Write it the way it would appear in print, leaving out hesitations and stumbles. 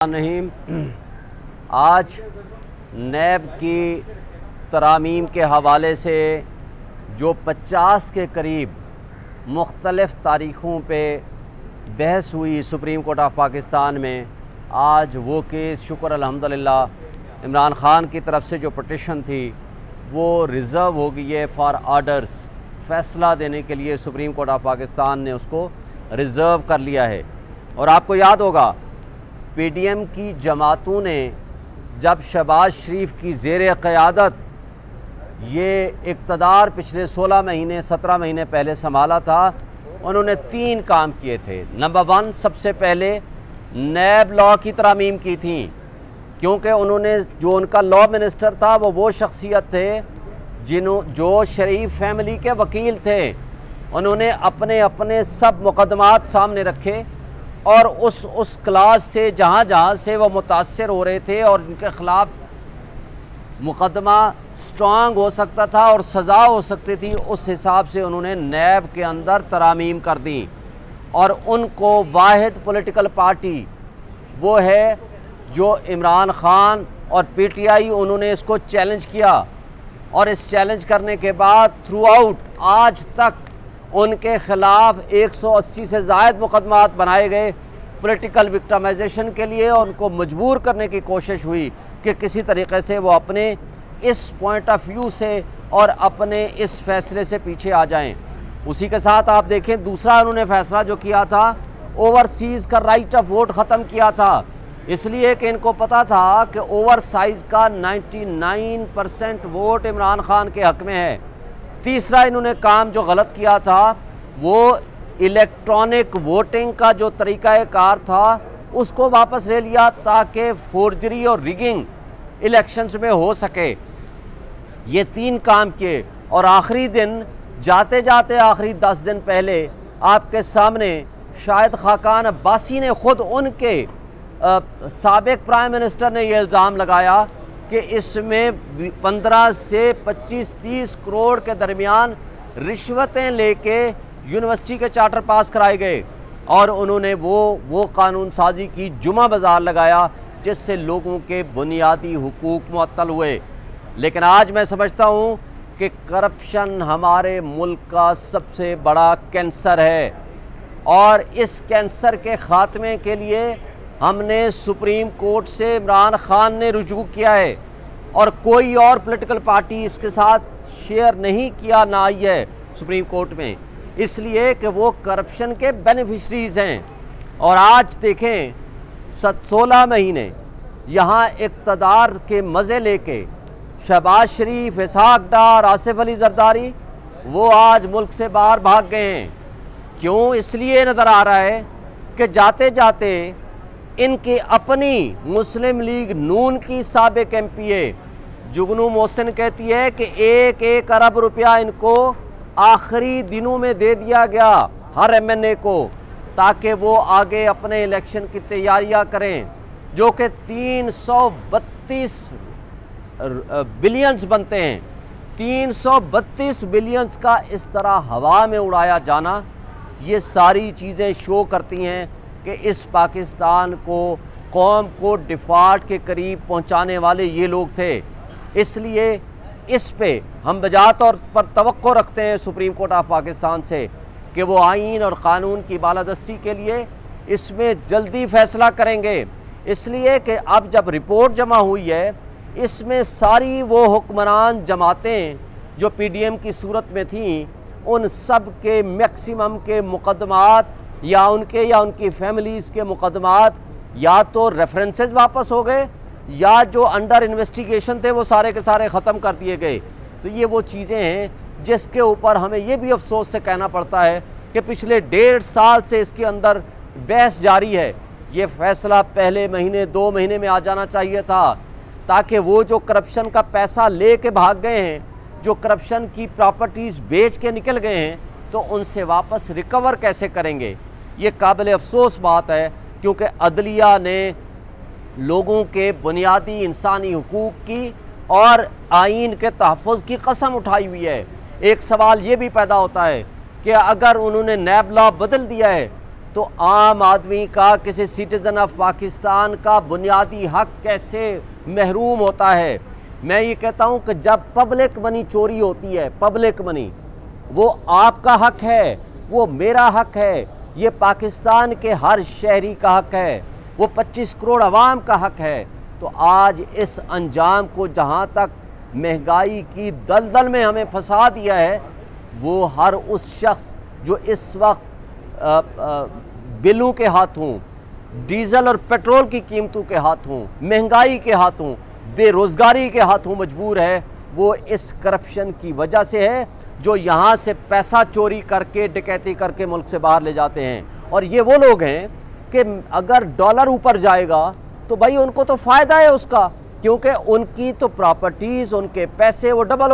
नहीं, आज नैब की तरामीम के हवाले से जो 50 के करीब मुख्तलिफ़ तारीख़ों पे बहस हुई सुप्रीम कोर्ट ऑफ पाकिस्तान में, आज वो केस शुक्र अल्हम्दुलिल्लाह इमरान ख़ान की तरफ से जो पटिशन थी वो रिज़र्व हो गई है फॉर आर्डर्स। फ़ैसला देने के लिए सुप्रीम कोर्ट ऑफ पाकिस्तान ने उसको रिज़र्व कर लिया है। और आपको याद होगा पीडीएम की जमातों ने जब शहबाज शरीफ की ज़ेर क़यादत ये इक़्तिदार पिछले 16 महीने 17 महीने पहले संभाला था, उन्होंने 3 काम किए थे। नंबर 1, सबसे पहले नैब लॉ की तरामीम की थी, क्योंकि उन्होंने जो उनका लॉ मिनिस्टर था वो शख्सियत थे जो शरीफ फैमिली के वकील थे। उन्होंने अपने अपने सब मुकदमात सामने रखे और उस क्लास से जहाँ से वो मुतासर हो रहे थे और उनके ख़िलाफ़ मुकदमा स्ट्रांग हो सकता था और सज़ा हो सकती थी, उस हिसाब से उन्होंने नैब के अंदर तरामीम कर दी। और उनको वाहिद पॉलिटिकल पार्टी वो है जो इमरान ख़ान और पीटीआई, उन्होंने इसको चैलेंज किया और इस चैलेंज करने के बाद थ्रू आउट आज तक उनके ख़िलाफ़ 180 से ज़ायद मुकदमात बनाए गए पॉलिटिकल विक्टिमाइजेशन के लिए। उनको मजबूर करने की कोशिश हुई कि किसी तरीके से वो अपने इस पॉइंट ऑफ व्यू से और अपने इस फैसले से पीछे आ जाएं। उसी के साथ आप देखें दूसरा उन्होंने फ़ैसला जो किया था, ओवरसीज़ का राइट ऑफ वोट ख़त्म किया था, इसलिए कि इनको पता था कि ओवरसाइज़ का 99% वोट इमरान ख़ान के हक़ में है। तीसरा इन्होंने काम जो गलत किया था वो इलेक्ट्रॉनिक वोटिंग का जो तरीक़ाकार था उसको वापस ले लिया ताकि फोर्जरी और रिगिंग इलेक्शंस में हो सके। ये 3 काम किए और आखिरी दिन जाते जाते आखिरी 10 दिन पहले आपके सामने शायद खाकान अब्बासी ने ख़ुद उनके साबिक़ प्राइम मिनिस्टर ने यह इल्ज़ाम लगाया कि इसमें 15 से 25-30 करोड़ के दरमियान रिश्वतें लेके यूनिवर्सिटी के चार्टर पास कराए गए और उन्होंने वो कानून साजी की, जुमा बाज़ार लगाया, जिससे लोगों के बुनियादी हुकूक मुअत्तल हुए। लेकिन आज मैं समझता हूँ कि करप्शन हमारे मुल्क का सबसे बड़ा कैंसर है और इस कैंसर के ख़ात्मे के लिए हमने सुप्रीम कोर्ट से इमरान ख़ान ने रुजू किया है और कोई और पॉलिटिकल पार्टी इसके साथ शेयर नहीं किया ना आई है सुप्रीम कोर्ट में, इसलिए कि वो करप्शन के बेनिफिशरीज़ हैं। और आज देखें 16 महीने यहाँ इक़्तिदार के मज़े लेके शहबाज शरीफ, इसहाक डार, आसिफ अली जरदारी वो आज मुल्क से बाहर भाग गए हैं। क्यों? इसलिए नज़र आ रहा है कि जाते जाते इनकी अपनी मुस्लिम लीग नून की साबिक़ MPA जुगनू मोहसिन कहती है कि 1-1 अरब रुपया इनको आखिरी दिनों में दे दिया गया हर MNA को, ताकि वो आगे अपने इलेक्शन की तैयारियां करें, जो कि 332 बिलियंस बनते हैं। 332 बिलियंस का इस तरह हवा में उड़ाया जाना, ये सारी चीज़ें शो करती हैं कि इस पाकिस्तान को, कौम को डिफ़ॉल्ट के करीब पहुंचाने वाले ये लोग थे। इसलिए इस पे हम बजा तौर पर तवक्को रखते हैं सुप्रीम कोर्ट ऑफ पाकिस्तान से कि वो आईन और क़ानून की बालादस्ती के लिए इसमें जल्दी फ़ैसला करेंगे। इसलिए कि अब जब रिपोर्ट जमा हुई है, इसमें सारी वो हुक्मरान जमातें जो PDM की सूरत में थीं, उन सब के मैक्सिमम के मुकदमात या उनकी फैमिलीज़ के मुकदमात या तो रेफरेंसेस वापस हो गए या जो अंडर इन्वेस्टिगेशन थे वो सारे के सारे ख़त्म कर दिए गए। तो ये वो चीज़ें हैं जिसके ऊपर हमें ये भी अफसोस से कहना पड़ता है कि पिछले 1.5 साल से इसके अंदर बहस जारी है। ये फ़ैसला पहले महीने 2 महीने में आ जाना चाहिए था, ताकि वो जो करप्शन का पैसा ले के भाग गए हैं, जो करप्शन की प्रॉपर्टीज़ बेच के निकल गए हैं, तो उनसे वापस रिकवर कैसे करेंगे। ये काबिल अफसोस बात है, क्योंकि अदलिया ने लोगों के बुनियादी इंसानी हुकूक की और आइन के तहफ़्फ़ुज़ की कसम उठाई हुई है। एक सवाल ये भी पैदा होता है कि अगर उन्होंने नैब लॉ बदल दिया है तो आम आदमी का, किसी सिटीज़न ऑफ पाकिस्तान का बुनियादी हक कैसे महरूम होता है। मैं ये कहता हूँ कि जब पब्लिक मनी चोरी होती है, पब्लिक मनी, वो आपका हक है, वो मेरा हक है, ये पाकिस्तान के हर शहरी का हक है, वो 25 करोड़ अवाम का हक है। तो आज इस अंजाम को, जहाँ तक महंगाई की दलदल में हमें फंसा दिया है, वो हर उस शख्स जो इस वक्त बिलों के हाथों, डीजल और पेट्रोल की कीमतों के हाथों, महंगाई के हाथों, बेरोज़गारी के हाथों मजबूर है, वो इस करप्शन की वजह से है, जो यहाँ से पैसा चोरी करके, डकैती करके मुल्क से बाहर ले जाते हैं। और ये वो लोग हैं कि अगर डॉलर ऊपर जाएगा तो भाई उनको तो फ़ायदा है उसका, क्योंकि उनकी तो प्रॉपर्टीज़, उनके पैसे वो डबल हो